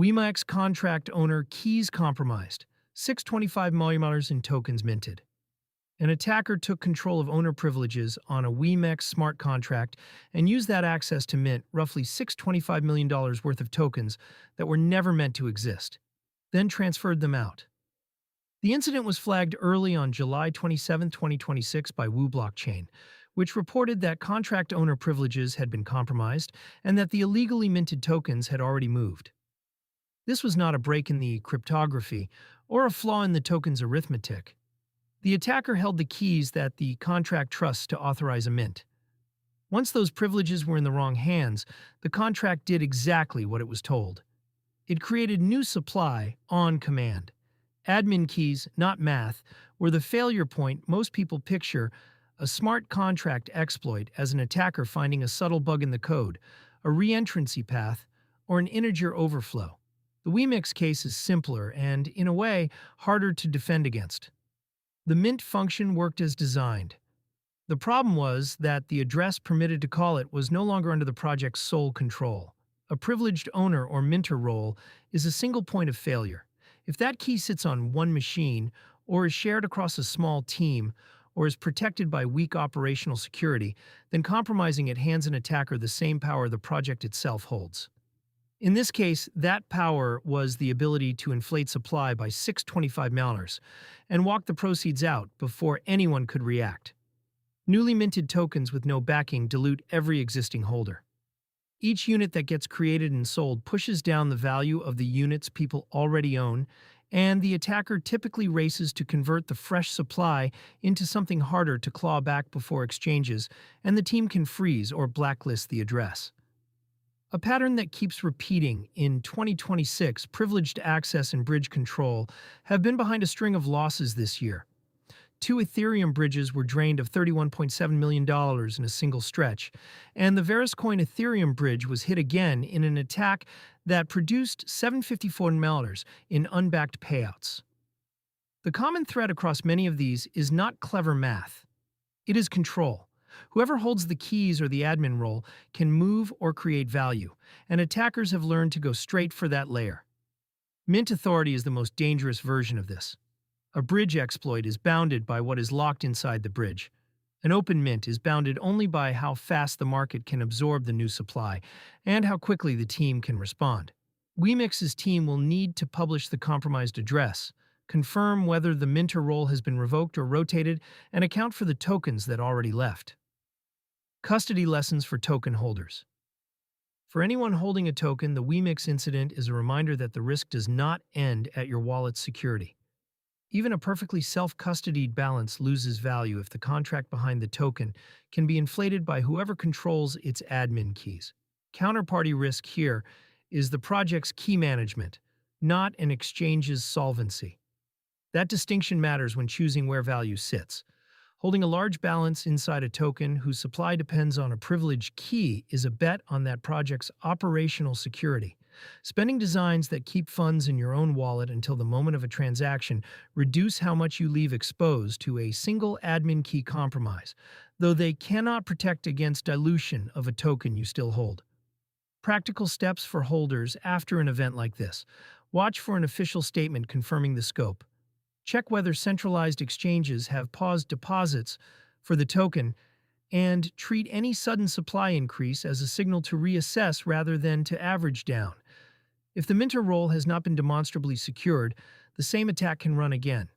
WEMIX contract owner keys compromised. 625 million in tokens minted. An attacker took control of owner privileges on a WEMEX smart contract and used that access to mint roughly $625 million worth of tokens that were never meant to exist, then transferred them out. The incident was flagged early on July 27, 2026 by Wu Blockchain, which reported that contract owner privileges had been compromised and that the illegally minted tokens had already moved. This was not a break in the cryptography or a flaw in the token's arithmetic. The attacker held the keys that the contract trusts to authorize a mint. Once those privileges were in the wrong hands, the contract did exactly what it was told. It created new supply on command. Admin keys, not math, were the failure point most people picture a smart contract exploit as an attacker finding a subtle bug in the code, a reentrancy path, or an integer overflow. The WEMIX case is simpler and, in a way, harder to defend against. The mint function worked as designed. The problem was that the address permitted to call it was no longer under the project's sole control. A privileged owner or minter role is a single point of failure. If that key sits on one machine, or is shared across a small team, or is protected by weak operational security, then compromising it hands an attacker the same power the project itself holds. In this case, that power was the ability to inflate supply by 625 malners and walk the proceeds out before anyone could react. Newly minted tokens with no backing dilute every existing holder. Each unit that gets created and sold pushes down the value of the units people already own, and the attacker typically races to convert the fresh supply into something harder to claw back before exchanges, and the team can freeze or blacklist the address. A pattern that keeps repeating in 2026, privileged access and bridge control have been behind a string of losses this year. 2 Ethereum bridges were drained of $31.7 million in a single stretch, and the Veriscoin Ethereum bridge was hit again in an attack that produced $754 million in unbacked payouts. The common thread across many of these is not clever math. It is control. Whoever holds the keys or the admin role can move or create value, and attackers have learned to go straight for that layer. Mint authority is the most dangerous version of this. A bridge exploit is bounded by what is locked inside the bridge. An open mint is bounded only by how fast the market can absorb the new supply and how quickly the team can respond. WEMIX's team will need to publish the compromised address, confirm whether the minter role has been revoked or rotated, and account for the tokens that already left. Custody lessons for token holders. For anyone holding a token, the WEMIX incident is a reminder that the risk does not end at your wallet's security. Even a perfectly self-custodied balance loses value if the contract behind the token can be inflated by whoever controls its admin keys. Counterparty risk here is the project's key management, not an exchange's solvency. That distinction matters when choosing where value sits. Holding a large balance inside a token whose supply depends on a privileged key is a bet on that project's operational security. Spending designs that keep funds in your own wallet until the moment of a transaction reduce how much you leave exposed to a single admin key compromise, though they cannot protect against dilution of a token you still hold. Practical steps for holders after an event like this. Watch for an official statement confirming the scope. Check whether centralized exchanges have paused deposits for the token, and treat any sudden supply increase as a signal to reassess rather than to average down. If the minter role has not been demonstrably secured, the same attack can run again.